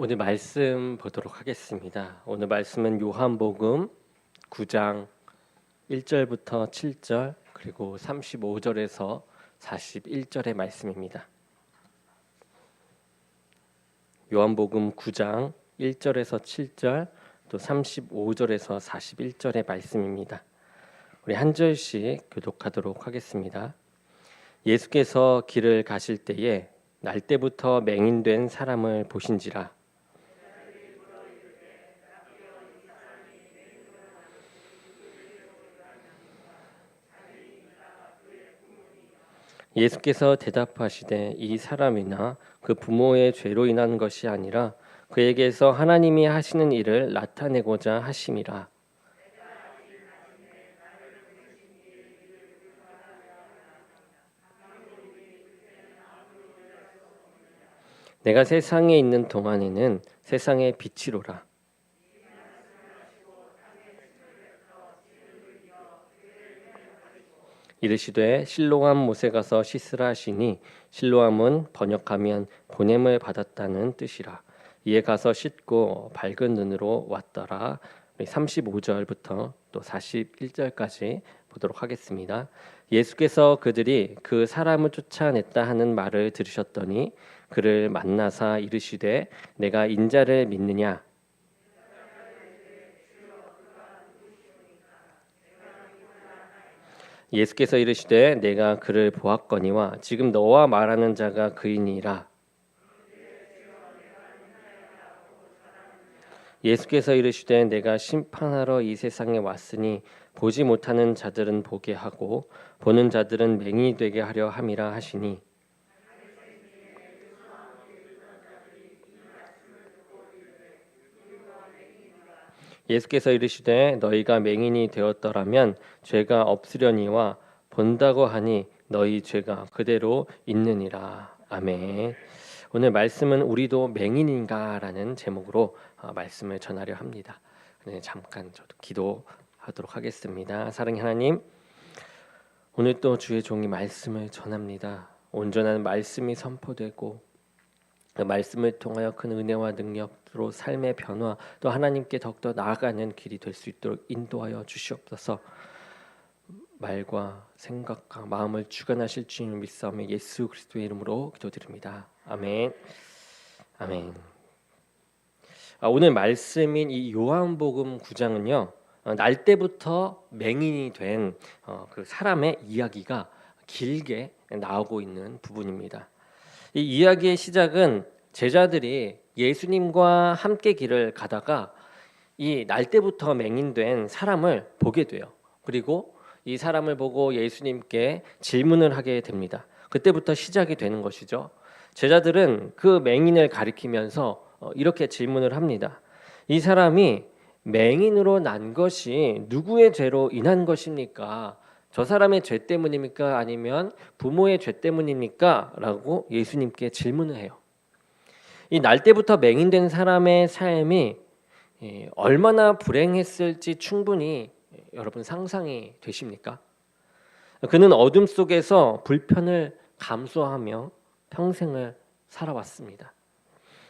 오늘 말씀 보도록 하겠습니다. 오늘 말씀은 요한복음 9장 1절부터 7절 그리고 35절에서 41절의 말씀입니다. 요한복음 9장 1절에서 7절 또 35절에서 41절의 말씀입니다. 우리 한 절씩 교독하도록 하겠습니다. 예수께서 길을 가실 때에 날 때부터 맹인된 사람을 보신지라. 예수께서 대답하시되 이 사람이나 그 부모의 죄로 인한 것이 아니라 그에게서 하나님이 하시는 일을 나타내고자 하심이라. 내가 세상에 있는 동안에는 세상의 빛이로라. 이르시되 실로암 못에 가서 씻으라 하시니 실로암은 번역하면 보냄을 받았다는 뜻이라. 이에 가서 씻고 밝은 눈으로 왔더라. 35절부터 또 41절까지 보도록 하겠습니다. 예수께서 그들이 그 사람을 쫓아냈다 하는 말을 들으셨더니 그를 만나사 이르시되 내가 인자를 믿느냐. 예수께서 이르시되 내가 그를 보았거니와 지금 너와 말하는 자가 그이니라. 예수께서 이르시되 내가 심판하러 이 세상에 왔으니 보지 못하는 자들은 보게 하고 보는 자들은 맹인이 되게 하려 함이라 하시니 예수께서 이르시되 너희가 맹인이 되었더라면 죄가 없으려니와 본다고 하니 너희 죄가 그대로 있느니라. 아멘. 오늘 말씀은 우리도 맹인인가라는 제목으로 말씀을 전하려 합니다. 잠깐 저도 기도하도록 하겠습니다. 사랑의 하나님, 오늘 또 주의 종이 말씀을 전합니다. 온전한 말씀이 선포되고 그 말씀을 통하여 큰 은혜와 능력으로 삶의 변화 또 하나님께 더욱더 나아가는 길이 될 수 있도록 인도하여 주시옵소서. 말과 생각과 마음을 주관하실 주님을 믿사오며 예수 그리스도의 이름으로 기도드립니다. 아멘. 아멘. 오늘 말씀인 이 요한복음 9장은요. 날 때부터 맹인이 된 그 사람의 이야기가 길게 나오고 있는 부분입니다. 이 이야기의 시작은 제자들이 예수님과 함께 길을 가다가 이 날 때부터 맹인된 사람을 보게 돼요. 그리고 이 사람을 보고 예수님께 질문을 하게 됩니다. 그때부터 시작이 되는 것이죠. 제자들은 그 맹인을 가리키면서 이렇게 질문을 합니다. 이 사람이 맹인으로 난 것이 누구의 죄로 인한 것입니까? 저 사람의 죄 때문입니까? 아니면 부모의 죄 때문입니까? 라고 예수님께 질문을 해요. 이 날 때부터 맹인된 사람의 삶이 얼마나 불행했을지 충분히 여러분 상상이 되십니까? 그는 어둠 속에서 불편을 감수하며 평생을 살아왔습니다.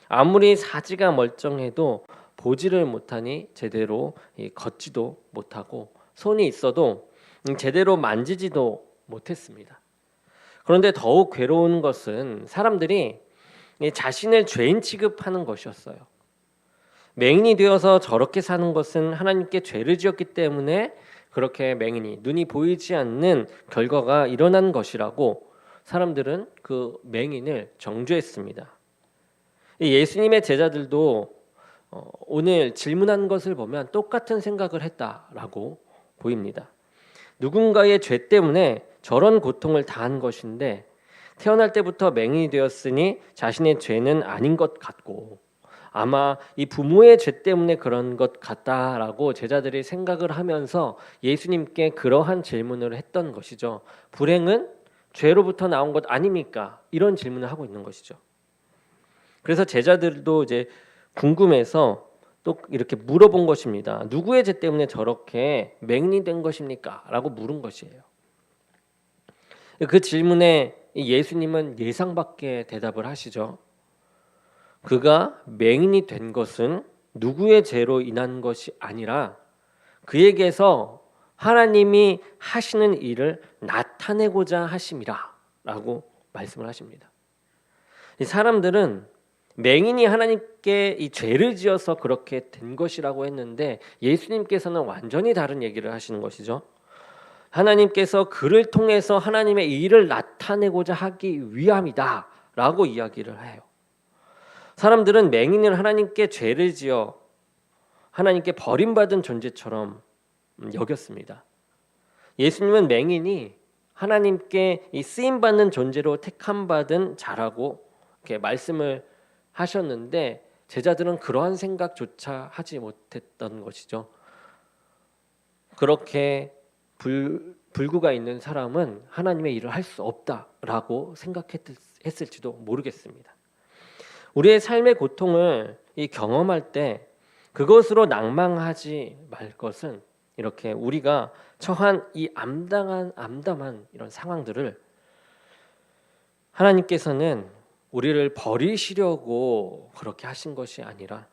아무리 사지가 멀쩡해도 보지를 못하니 제대로 걷지도 못하고 손이 있어도 제대로 만지지도 못했습니다. 그런데 더욱 괴로운 것은 사람들이 자신을 죄인 취급하는 것이었어요. 맹인이 되어서 저렇게 사는 것은 하나님께 죄를 지었기 때문에 그렇게 맹인이 눈이 보이지 않는 결과가 일어난 것이라고 사람들은 그 맹인을 정죄했습니다. 예수님의 제자들도 오늘 질문한 것을 보면 똑같은 생각을 했다라고 보입니다. 누군가의 죄 때문에 저런 고통을 당한 것인데 태어날 때부터 맹인이 되었으니 자신의 죄는 아닌 것 같고 아마 이 부모의 죄 때문에 그런 것 같다라고 제자들이 생각을 하면서 예수님께 그러한 질문을 했던 것이죠. 불행은 죄로부터 나온 것 아닙니까? 이런 질문을 하고 있는 것이죠. 그래서 제자들도 이제 궁금해서 또 이렇게 물어본 것입니다. 누구의 죄 때문에 저렇게 맹인이 된 것입니까? 라고 물은 것이에요. 그 질문에 예수님은 예상 밖의 대답을 하시죠. 그가 맹인이 된 것은 누구의 죄로 인한 것이 아니라 그에게서 하나님이 하시는 일을 나타내고자 하심이라 라고 말씀을 하십니다. 이 사람들은 맹인이 하나님께 이 죄를 지어서 그렇게 된 것이라고 했는데 예수님께서는 완전히 다른 얘기를 하시는 것이죠. 하나님께서 그를 통해서 하나님의 일을 나타내고자 하기 위함이다 라고 이야기를 해요. 사람들은 맹인을 하나님께 죄를 지어 하나님께 버림받은 존재처럼 여겼습니다. 예수님은 맹인이 하나님께 이 쓰임받는 존재로 택함받은 자라고 이렇게 말씀을 하셨는데 제자들은 그러한 생각조차 하지 못했던 것이죠. 그렇게 불구가 있는 사람은 하나님의 일을 할 수 없다라고 생각했을지도 모르겠습니다. 우리의 삶의 고통을 경험할 때 그것으로 낭망하지 말 것은 이렇게 우리가 처한 이 암담한 이런 상황들을 하나님께서는 우리를 버리시려고 그렇게 하신 것이 아니라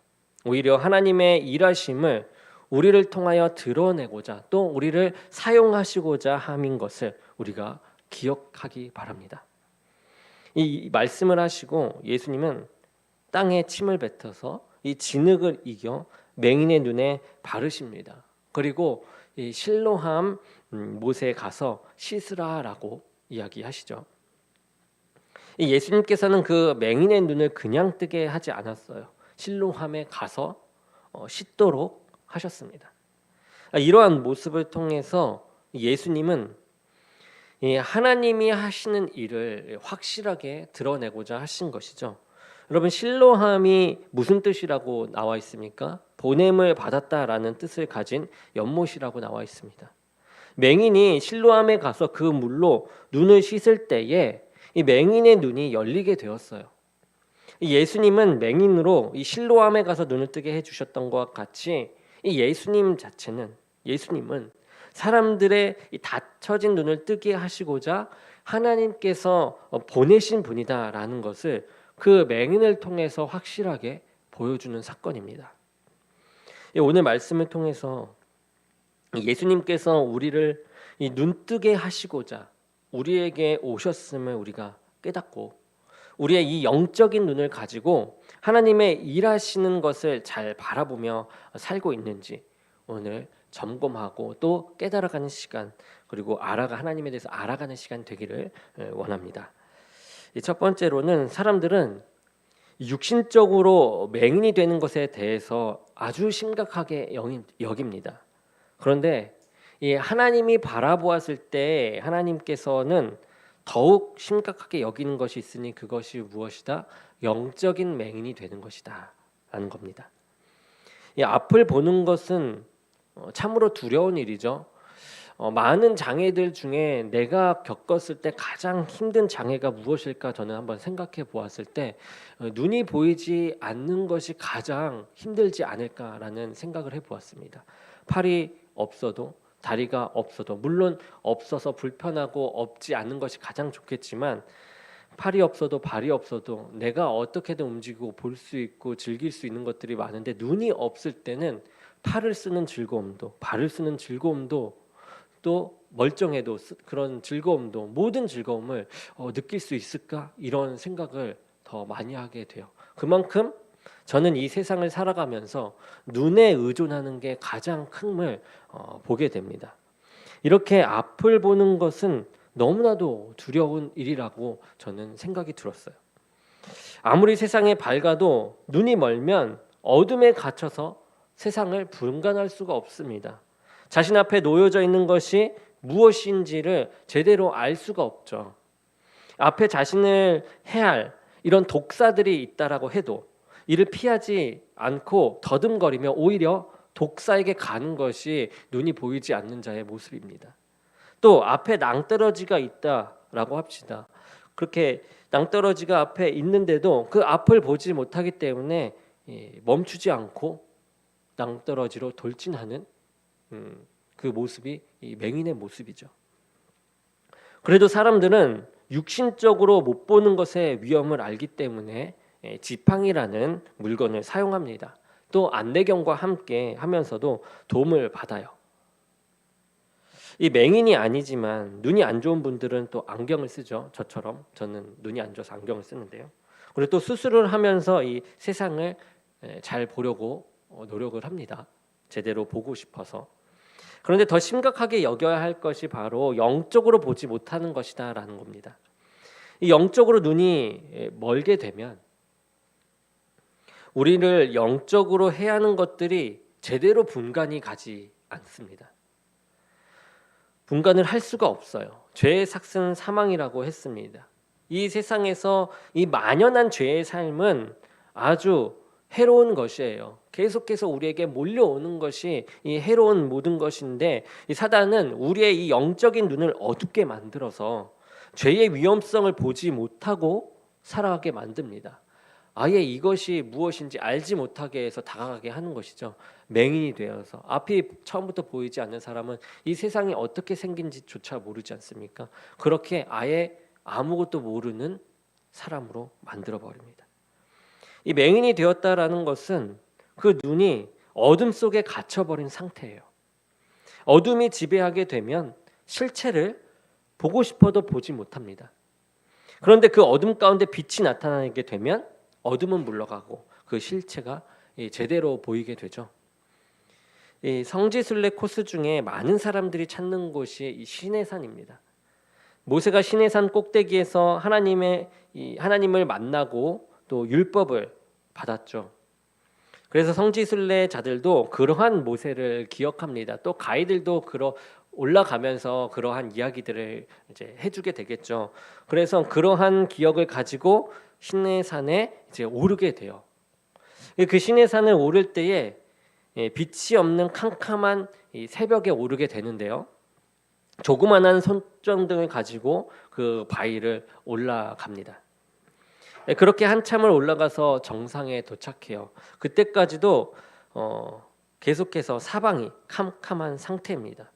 오히려 하나님의 일하심을 우리를 통하여 드러내고자 또 우리를 사용하시고자 함인 것을 우리가 기억하기 바랍니다. 이 말씀을 하시고 예수님은 땅에 침을 뱉어서 이 진흙을 이겨 맹인의 눈에 바르십니다. 그리고 이 실로암 못에 가서 씻으라라고 이야기하시죠. 예수님께서는 그 맹인의 눈을 그냥 뜨게 하지 않았어요. 실로암에 가서 씻도록 하셨습니다. 이러한 모습을 통해서 예수님은 하나님이 하시는 일을 확실하게 드러내고자 하신 것이죠. 여러분 실로암이 무슨 뜻이라고 나와 있습니까? 보냄을 받았다라는 뜻을 가진 연못이라고 나와 있습니다. 맹인이 실로암에 가서 그 물로 눈을 씻을 때에 이 맹인의 눈이 열리게 되었어요. 예수님은 맹인으로 이 실로암에 가서 눈을 뜨게 해주셨던 것과 같이 이 예수님은 사람들의 이 닫혀진 눈을 뜨게 하시고자 하나님께서 보내신 분이다라는 것을 그 맹인을 통해서 확실하게 보여주는 사건입니다. 오늘 말씀을 통해서 예수님께서 우리를 이 눈뜨게 하시고자 우리에게 오셨음을 우리가 깨닫고 우리의 이 영적인 눈을 가지고 하나님의 일하시는 것을 잘 바라보며 살고 있는지 오늘 점검하고 또 깨달아가는 시간 그리고 하나님에 대해서 알아가는 시간 되기를 원합니다. 첫 번째로는 사람들은 육신적으로 맹인이 되는 것에 대해서 아주 심각하게 여깁니다. 그런데 이 하나님이 바라보았을 때 하나님께서는 더욱 심각하게 여기는 것이 있으니 그것이 무엇이다? 영적인 맹인이 되는 것이다 라는 겁니다. 이 앞을 보는 것은 참으로 두려운 일이죠. 많은 장애들 중에 내가 겪었을 때 가장 힘든 장애가 무엇일까 저는 한번 생각해 보았을 때 눈이 보이지 않는 것이 가장 힘들지 않을까라는 생각을 해보았습니다. 팔이 없어도 다리가 없어도 물론 없어서 불편하고 없지 않은 것이 가장 좋겠지만 팔이 없어도 발이 없어도 내가 어떻게든 움직이고 볼 수 있고 즐길 수 있는 것들이 많은데 눈이 없을 때는 팔을 쓰는 즐거움도 발을 쓰는 즐거움도 또 멀쩡해도 그런 즐거움도 모든 즐거움을 느낄 수 있을까 이런 생각을 더 많이 하게 돼요. 그만큼 저는 이 세상을 살아가면서 눈에 의존하는 게 가장 큼을 보게 됩니다. 이렇게 앞을 보는 것은 너무나도 두려운 일이라고 저는 생각이 들었어요. 아무리 세상이 밝아도 눈이 멀면 어둠에 갇혀서 세상을 분간할 수가 없습니다. 자신 앞에 놓여져 있는 것이 무엇인지를 제대로 알 수가 없죠. 앞에 자신을 해할 이런 독사들이 있다라고 해도 이를 피하지 않고 더듬거리며 오히려 독사에게 가는 것이 눈이 보이지 않는 자의 모습입니다. 또 앞에 낭떠러지가 있다라고 합시다. 그렇게 낭떠러지가 앞에 있는데도 그 앞을 보지 못하기 때문에 멈추지 않고 낭떠러지로 돌진하는 그 모습이 이 맹인의 모습이죠. 그래도 사람들은 육신적으로 못 보는 것의 위험을 알기 때문에 지팡이라는 물건을 사용합니다. 또 안내견과 함께 하면서도 도움을 받아요. 이 맹인이 아니지만 눈이 안 좋은 분들은 또 안경을 쓰죠. 저처럼 저는 눈이 안 좋아서 안경을 쓰는데요. 그리고 또 수술을 하면서 이 세상을 잘 보려고 노력을 합니다. 제대로 보고 싶어서. 그런데 더 심각하게 여겨야 할 것이 바로 영적으로 보지 못하는 것이다라는 겁니다. 이 영적으로 눈이 멀게 되면 우리를 영적으로 해야 하는 것들이 제대로 분간이 가지 않습니다. 분간을 할 수가 없어요. 죄의 삭은 사망이라고 했습니다. 이 세상에서 이 만연한 죄의 삶은 아주 해로운 것이에요. 계속해서 우리에게 몰려오는 것이 이 해로운 모든 것인데, 이 사단은 우리의 이 영적인 눈을 어둡게 만들어서 죄의 위험성을 보지 못하고 살아가게 만듭니다. 아예 이것이 무엇인지 알지 못하게 해서 다가가게 하는 것이죠. 맹인이 되어서 앞이 처음부터 보이지 않는 사람은 이 세상이 어떻게 생긴지조차 모르지 않습니까? 그렇게 아예 아무것도 모르는 사람으로 만들어 버립니다. 이 맹인이 되었다라는 것은 그 눈이 어둠 속에 갇혀버린 상태예요. 어둠이 지배하게 되면 실체를 보고 싶어도 보지 못합니다. 그런데 그 어둠 가운데 빛이 나타나게 되면 어둠은 물러가고 그 실체가 제대로 보이게 되죠. 이 성지순례 코스 중에 많은 사람들이 찾는 곳이 이 시내산입니다. 모세가 시내산 꼭대기에서 하나님을 만나고 또 율법을 받았죠. 그래서 성지순례자들도 그러한 모세를 기억합니다. 또 가이들도 올라가면서 그러한 이야기들을 이제 해주게 되겠죠. 그래서 그러한 기억을 가지고 시내산에 이제 오르게 돼요. 그 시내산을 오를 때에 빛이 없는 캄캄한 새벽에 오르게 되는데요. 조그만한 손전등을 가지고 그 바위를 올라갑니다. 그렇게 한참을 올라가서 정상에 도착해요. 그때까지도 계속해서 사방이 캄캄한 상태입니다.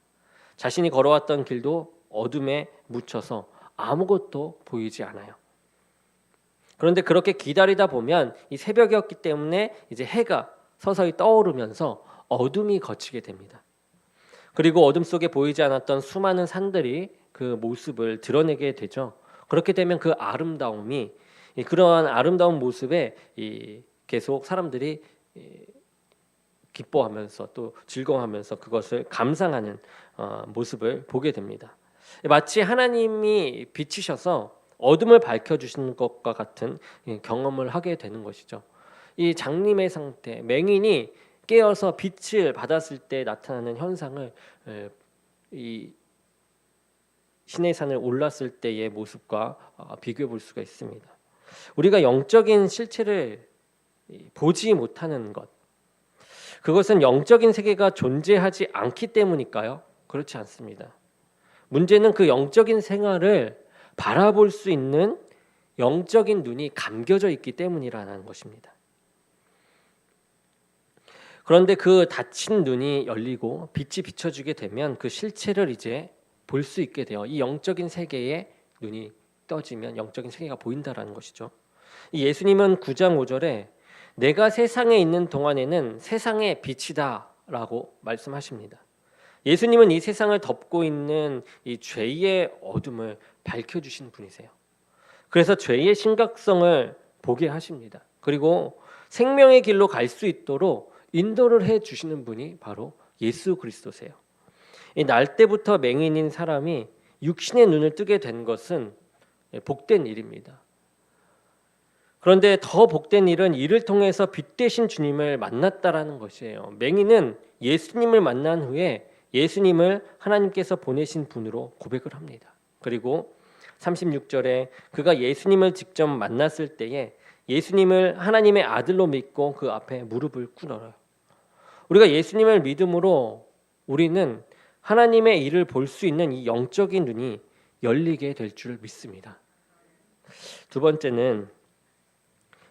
자신이 걸어왔던 길도 어둠에 묻혀서 아무것도 보이지 않아요. 그런데 그렇게 기다리다 보면 이 새벽이었기 때문에 이제 해가 서서히 떠오르면서 어둠이 걷히게 됩니다. 그리고 어둠 속에 보이지 않았던 수많은 산들이 그 모습을 드러내게 되죠. 그렇게 되면 그 아름다움이 그러한 아름다운 모습에 계속 사람들이 기뻐하면서 또 즐거워하면서 그것을 감상하는 모습을 보게 됩니다. 마치 하나님이 비치셔서 어둠을 밝혀주시는 것과 같은 경험을 하게 되는 것이죠. 이 장님의 상태, 맹인이 깨어서 빛을 받았을 때 나타나는 현상을 이 시내산을 올랐을 때의 모습과 비교해 볼 수가 있습니다. 우리가 영적인 실체를 보지 못하는 것, 그것은 영적인 세계가 존재하지 않기 때문일까요? 그렇지 않습니다. 문제는 그 영적인 생활을 바라볼 수 있는 영적인 눈이 감겨져 있기 때문이라는 것입니다. 그런데 그 닫힌 눈이 열리고 빛이 비춰지게 되면 그 실체를 이제 볼 수 있게 돼요. 이 영적인 세계에 눈이 떠지면 영적인 세계가 보인다라는 것이죠. 이 예수님은 9장 5절에 내가 세상에 있는 동안에는 세상의 빛이다라고 말씀하십니다. 예수님은 이 세상을 덮고 있는 이 죄의 어둠을 밝혀주신 분이세요. 그래서 죄의 심각성을 보게 하십니다. 그리고 생명의 길로 갈 수 있도록 인도를 해주시는 분이 바로 예수 그리스도세요. 이 날 때부터 맹인인 사람이 육신의 눈을 뜨게 된 것은 복된 일입니다. 그런데 더 복된 일은 이를 통해서 빛 되신 주님을 만났다라는 것이에요. 맹인은 예수님을 만난 후에 예수님을 하나님께서 보내신 분으로 고백을 합니다. 그리고 36절에 그가 예수님을 직접 만났을 때에 예수님을 하나님의 아들로 믿고 그 앞에 무릎을 꿇어요. 우리가 예수님을 믿음으로 우리는 하나님의 일을 볼 수 있는 이 영적인 눈이 열리게 될 줄 믿습니다. 두 번째는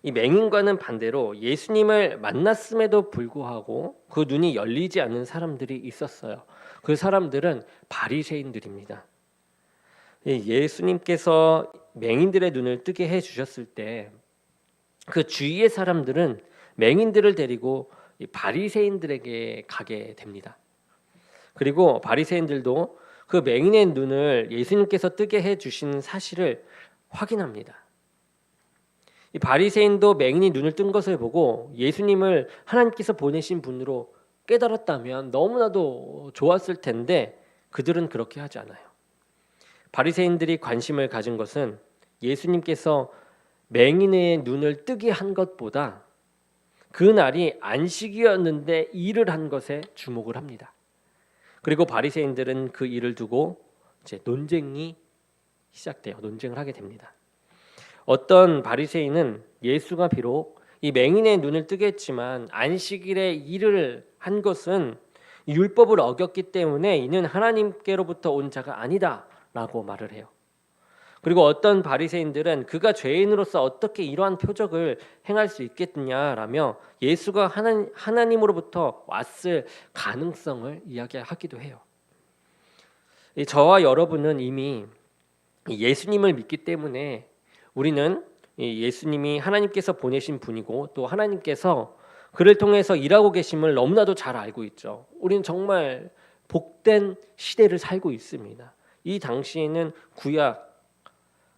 이 맹인과는 반대로 예수님을 만났음에도 불구하고 그 눈이 열리지 않는 사람들이 있었어요. 그 사람들은 바리새인들입니다. 예수님께서 맹인들의 눈을 뜨게 해주셨을 때 그 주위의 사람들은 맹인들을 데리고 이 바리새인들에게 가게 됩니다. 그리고 바리새인들도 그 맹인의 눈을 예수님께서 뜨게 해 주신 사실을 확인합니다. 이 바리새인도 맹인이 눈을 뜬 것을 보고 예수님을 하나님께서 보내신 분으로 깨달았다면 너무나도 좋았을 텐데 그들은 그렇게 하지 않아요. 바리새인들이 관심을 가진 것은 예수님께서 맹인의 눈을 뜨게 한 것보다 그 날이 안식이었는데 일을 한 것에 주목을 합니다. 그리고 바리새인들은 그 일을 두고 이제 논쟁이 시작돼요. 논쟁을 하게 됩니다. 어떤 바리새인은 예수가 비록 이 맹인의 눈을 뜨게 했지만 안식일에 일을 한 것은 율법을 어겼기 때문에 이는 하나님께로부터 온 자가 아니다라고 말을 해요. 그리고 어떤 바리새인들은 그가 죄인으로서 어떻게 이러한 표적을 행할 수 있겠느냐라며 예수가 하나님으로부터 왔을 가능성을 이야기하기도 해요. 저와 여러분은 이미 예수님을 믿기 때문에 우리는 예수님이 하나님께서 보내신 분이고 또 하나님께서 그를 통해서 일하고 계심을 너무나도 잘 알고 있죠. 우리는 정말 복된 시대를 살고 있습니다. 이 당시에는 구약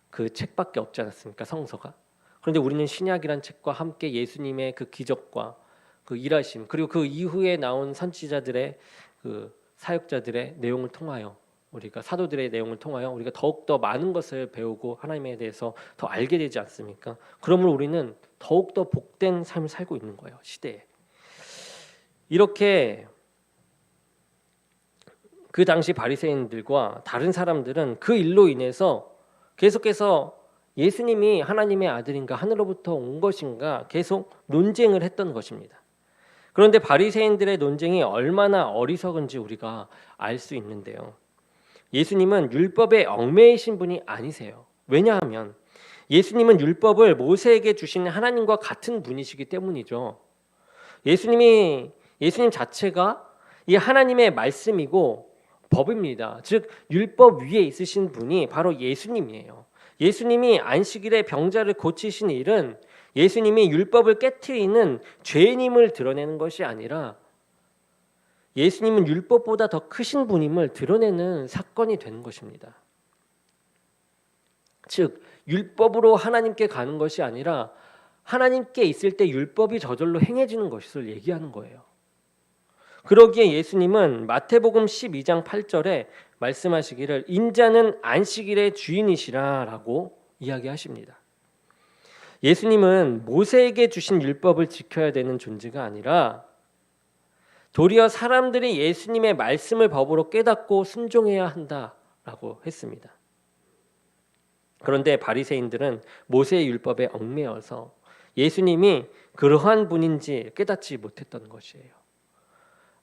그 책밖에 없지 않았습니까? 성서가. 그런데 우리는 신약이란 책과 함께 예수님의 그 기적과 그 일하심 그리고 그 이후에 나온 선지자들의 그 사역자들의 내용을 통하여 우리가 사도들의 내용을 통하여 우리가 더욱더 많은 것을 배우고 하나님에 대해서 더 알게 되지 않습니까? 그러므로 우리는 더욱더 복된 삶을 살고 있는 거예요. 시대에. 이렇게 그 당시 바리새인들과 다른 사람들은 그 일로 인해서 계속해서 예수님이 하나님의 아들인가 하늘로부터 온 것인가 계속 논쟁을 했던 것입니다. 그런데 바리새인들의 논쟁이 얼마나 어리석은지 우리가 알 수 있는데요. 예수님은 율법에 얽매이신 분이 아니세요. 왜냐하면 예수님은 율법을 모세에게 주신 하나님과 같은 분이시기 때문이죠. 예수님 자체가 이 하나님의 말씀이고 법입니다. 즉 율법 위에 있으신 분이 바로 예수님이에요. 예수님이 안식일에 병자를 고치신 일은 예수님이 율법을 깨트리는 죄인임을 드러내는 것이 아니라 예수님은 율법보다 더 크신 분임을 드러내는 사건이 되는 것입니다. 즉 율법으로 하나님께 가는 것이 아니라 하나님께 있을 때 율법이 저절로 행해지는 것을 얘기하는 거예요. 그러기에 예수님은 마태복음 12장 8절에 말씀하시기를 인자는 안식일의 주인이시라라고 이야기하십니다. 예수님은 모세에게 주신 율법을 지켜야 되는 존재가 아니라 도리어 사람들이 예수님의 말씀을 법으로 깨닫고 순종해야 한다라고 했습니다. 그런데 바리새인들은 모세의 율법에 얽매여서 예수님이 그러한 분인지 깨닫지 못했던 것이에요.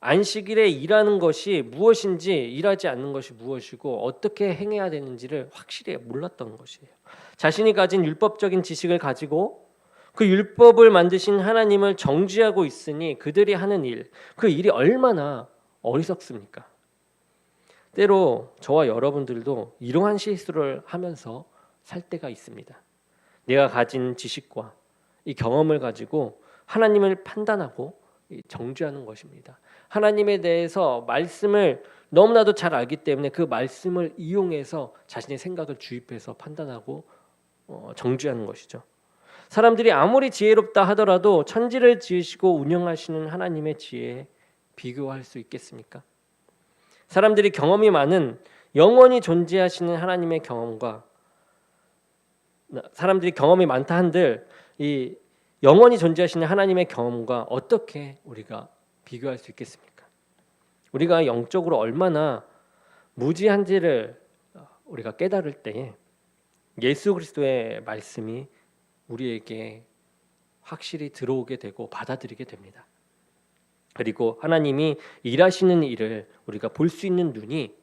안식일에 일하는 것이 무엇인지 일하지 않는 것이 무엇이고 어떻게 행해야 되는지를 확실히 몰랐던 것이에요. 자신이 가진 율법적인 지식을 가지고 그 율법을 만드신 하나님을 정죄하고 있으니 그들이 하는 일, 그 일이 얼마나 어리석습니까? 때로 저와 여러분들도 이러한 실수를 하면서 살 때가 있습니다. 내가 가진 지식과 이 경험을 가지고 하나님을 판단하고 정죄하는 것입니다. 하나님에 대해서 말씀을 너무나도 잘 알기 때문에 그 말씀을 이용해서 자신의 생각을 주입해서 판단하고 정죄하는 것이죠. 사람들이 아무리 지혜롭다 하더라도 천지를 지으시고 운영하시는 하나님의 지혜에 비교할 수 있겠습니까? 사람들이 경험이 많은 영원히 존재하시는 하나님의 경험과 사람들이 경험이 많다 한들 이 영원히 존재하시는 하나님의 경험과 어떻게 우리가 비교할 수 있겠습니까? 우리가 영적으로 얼마나 무지한지를 우리가 깨달을 때에 예수 그리스도의 말씀이 우리에게 확실히 들어오게 되고 받아들이게 됩니다. 그리고 하나님이 일하시는 일을 우리가 볼 수 있는 눈이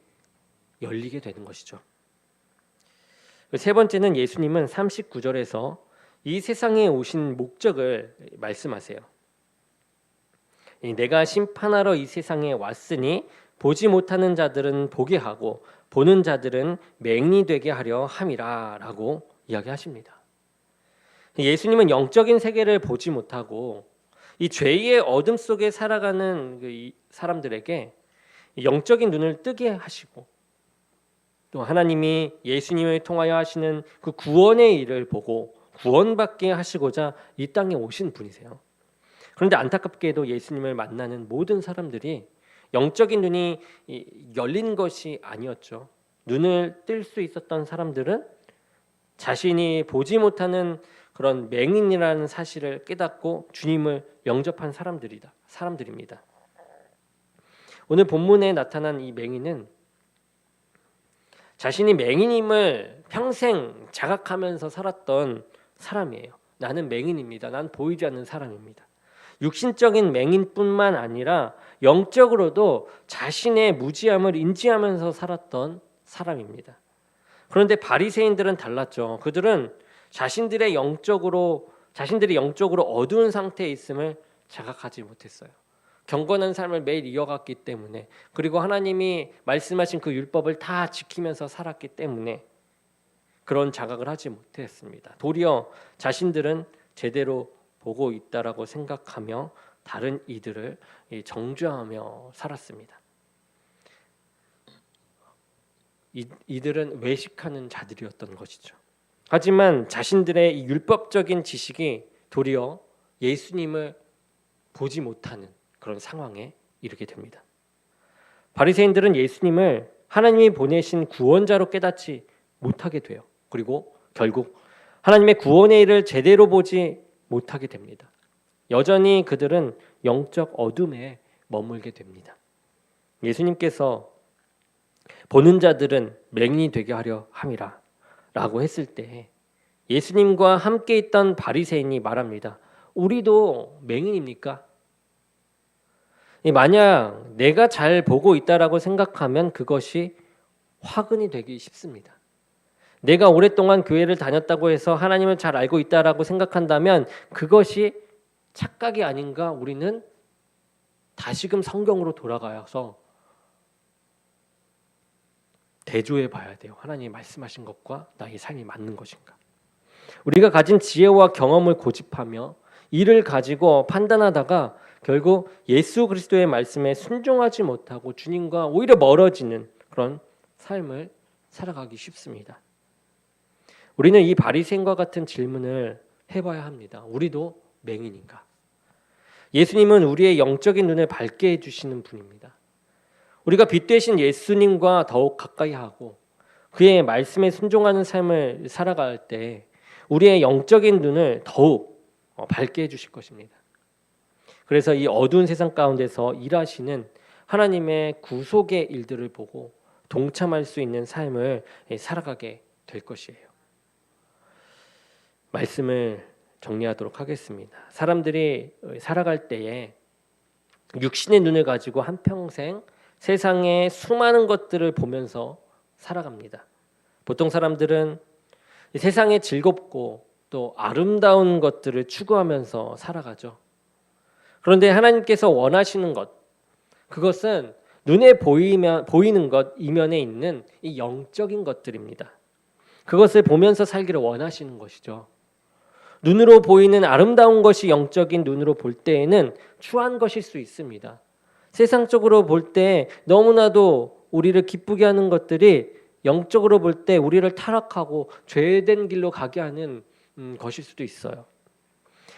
열리게 되는 것이죠. 세 번째는 예수님은 39절에서 이 세상에 오신 목적을 말씀하세요. 내가 심판하러 이 세상에 왔으니 보지 못하는 자들은 보게 하고 보는 자들은 맹인이 되게 하려 함이라 라고 이야기하십니다. 예수님은 영적인 세계를 보지 못하고 이 죄의 어둠 속에 살아가는 이 사람들에게 영적인 눈을 뜨게 하시고, 또 하나님이 예수님을 통하여 하시는 그 구원의 일을 보고 구원받게 하시고자 이 땅에 오신 분이세요. 그런데 안타깝게도 예수님을 만나는 모든 사람들이 영적인 눈이 열린 것이 아니었죠. 눈을 뜰 수 있었던 사람들은 자신이 보지 못하는 그런 맹인이라는 사실을 깨닫고 주님을 영접한 사람들입니다. 오늘 본문에 나타난 이 맹인은 자신이 맹인임을 평생 자각하면서 살았던 사람이에요. 나는 맹인입니다. 난 보이지 않는 사람입니다. 육신적인 맹인뿐만 아니라 영적으로도 자신의 무지함을 인지하면서 살았던 사람입니다. 그런데 바리새인들은 달랐죠. 그들은 자신들이 영적으로 어두운 상태에 있음을 자각하지 못했어요. 경건한 삶을 매일 이어갔기 때문에, 그리고 하나님이 말씀하신 그 율법을 다 지키면서 살았기 때문에 그런 자각을 하지 못했습니다. 도리어 자신들은 제대로 보고 있다라고 생각하며 다른 이들을 정죄하며 살았습니다. 이들은 외식하는 자들이었던 것이죠. 하지만 자신들의 이 율법적인 지식이 도리어 예수님을 보지 못하는 그런 상황에 이르게 됩니다. 바리새인들은 예수님을 하나님이 보내신 구원자로 깨닫지 못하게 돼요. 그리고 결국 하나님의 구원의 일을 제대로 보지 못하게 됩니다. 여전히 그들은 영적 어둠에 머물게 됩니다. 예수님께서 보는 자들은 맹인이 되게 하려 함이라 라고 했을 때 예수님과 함께 있던 바리새인이 말합니다. 우리도 맹인입니까? 만약 내가 잘 보고 있다라고 생각하면 그것이 화근이 되기 쉽습니다. 내가 오랫동안 교회를 다녔다고 해서 하나님을 잘 알고 있다라고 생각한다면 그것이 착각이 아닌가 우리는 다시금 성경으로 돌아가서 대조해 봐야 돼요. 하나님이 말씀하신 것과 나의 삶이 맞는 것인가. 우리가 가진 지혜와 경험을 고집하며 이를 가지고 판단하다가 결국 예수 그리스도의 말씀에 순종하지 못하고 주님과 오히려 멀어지는 그런 삶을 살아가기 쉽습니다. 우리는 이 바리새인과 같은 질문을 해봐야 합니다. 우리도 맹인인가? 예수님은 우리의 영적인 눈을 밝게 해주시는 분입니다. 우리가 빛 되신 예수님과 더욱 가까이 하고 그의 말씀에 순종하는 삶을 살아갈 때 우리의 영적인 눈을 더욱 밝게 해주실 것입니다. 그래서 이 어두운 세상 가운데서 일하시는 하나님의 구속의 일들을 보고 동참할 수 있는 삶을 살아가게 될 것이에요. 말씀을 정리하도록 하겠습니다. 사람들이 살아갈 때에 육신의 눈을 가지고 한평생 세상의 수많은 것들을 보면서 살아갑니다. 보통 사람들은 세상의 즐겁고 또 아름다운 것들을 추구하면서 살아가죠. 그런데 하나님께서 원하시는 것, 그것은 눈에 보이는 것 이면에 있는 이 영적인 것들입니다. 그것을 보면서 살기를 원하시는 것이죠. 눈으로 보이는 아름다운 것이 영적인 눈으로 볼 때에는 추한 것일 수 있습니다. 세상적으로 볼 때 너무나도 우리를 기쁘게 하는 것들이 영적으로 볼 때 우리를 타락하고 죄된 길로 가게 하는 것일 수도 있어요.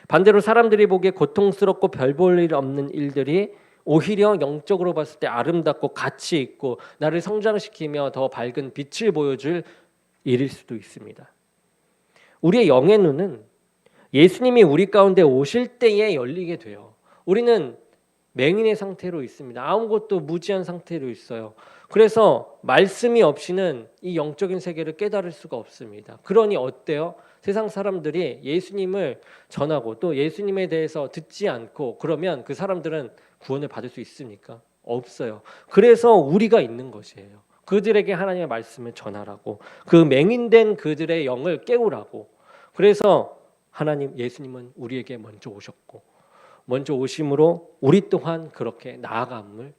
반대로 사람들이 보기에 고통스럽고 별 볼 일 없는 일들이 오히려 영적으로 봤을 때 아름답고 가치 있고 나를 성장시키며 더 밝은 빛을 보여줄 일일 수도 있습니다. 우리의 영의 눈은 예수님이 우리 가운데 오실 때에 열리게 돼요. 우리는 맹인의 상태로 있습니다. 아무것도 무지한 상태로 있어요. 그래서 말씀이 없이는 이 영적인 세계를 깨달을 수가 없습니다. 그러니 어때요? 세상 사람들이 예수님을 전하고 또 예수님에 대해서 듣지 않고 그러면 그 사람들은 구원을 받을 수 있습니까? 없어요. 그래서 우리가 있는 것이에요. 그들에게 하나님의 말씀을 전하라고, 그 맹인된 그들의 영을 깨우라고. 그래서 예수님은 우리에게 먼저 오셨고 먼저 오심으로 우리 또한 그렇게 나아감을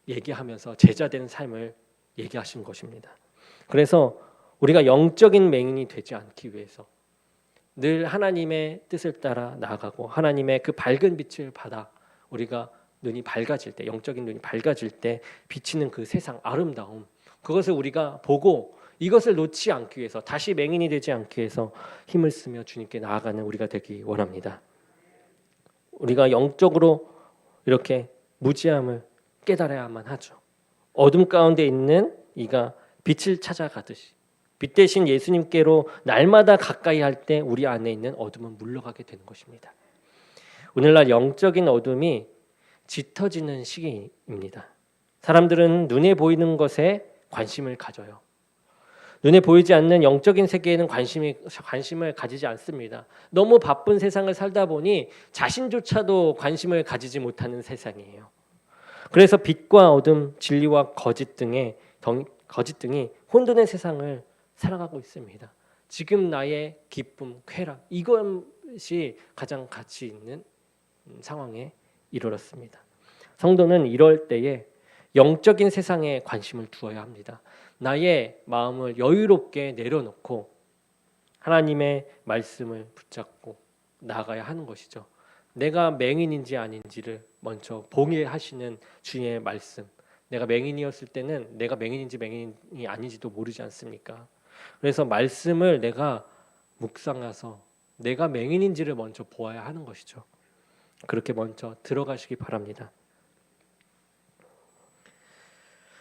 얘기하면서 제자된 삶을 얘기하신 것입니다. 그래서 우리가 영적인 맹인이 되지 않기 위해서 늘 하나님의 뜻을 따라 나아가고 하나님의 그 밝은 빛을 받아 우리가 눈이 밝아질 때, 영적인 눈이 밝아질 때 비치는 그 세상 아름다움, 그것을 우리가 보고 이것을 놓지 않기 위해서, 다시 맹인이 되지 않기 위해서 힘을 쓰며 주님께 나아가는 우리가 되기 원합니다. 우리가 영적으로 이렇게 무지함을 깨달아야만 하죠. 어둠 가운데 있는 이가 빛을 찾아가듯이 빛 대신 예수님께로 날마다 가까이 할 때 우리 안에 있는 어둠은 물러가게 되는 것입니다. 오늘날 영적인 어둠이 짙어지는 시기입니다. 사람들은 눈에 보이는 것에 관심을 가져요. 눈에 보이지 않는 영적인 세계에는 관심을 가지지 않습니다. 너무 바쁜 세상을 살다 보니 자신조차도 관심을 가지지 못하는 세상이에요. 그래서 빛과 어둠, 진리와 거짓 등이 혼돈의 세상을 살아가고 있습니다. 지금 나의 기쁨, 쾌락, 이것이 가장 가치 있는 상황에 이르렀습니다. 성도는 이럴 때에 영적인 세상에 관심을 두어야 합니다. 나의 마음을 여유롭게 내려놓고 하나님의 말씀을 붙잡고 나아가야 하는 것이죠. 내가 맹인인지 아닌지를 먼저 봉해하시는 주의 말씀. 내가 맹인이었을 때는 내가 맹인인지 맹인이 아닌지도 모르지 않습니까? 그래서 말씀을 내가 묵상해서 내가 맹인인지를 먼저 보아야 하는 것이죠. 그렇게 먼저 들어가시기 바랍니다.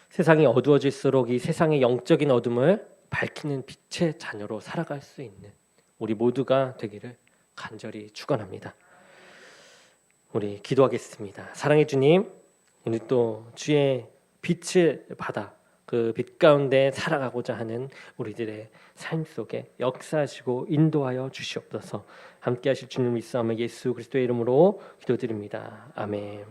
세상이 어두워질수록 이 세상의 영적인 어둠을 밝히는 빛의 자녀로 살아갈 수 있는 우리 모두가 되기를 간절히 축원합니다. 우리 기도하겠습니다. 사랑의 주님, 오늘 또 주의 빛을 받아 그 빛 가운데 살아가고자 하는 우리들의 삶 속에 역사하시고 인도하여 주시옵소서. 함께하실 주님 믿사오며 예수 그리스도의 이름으로 기도드립니다. 아멘.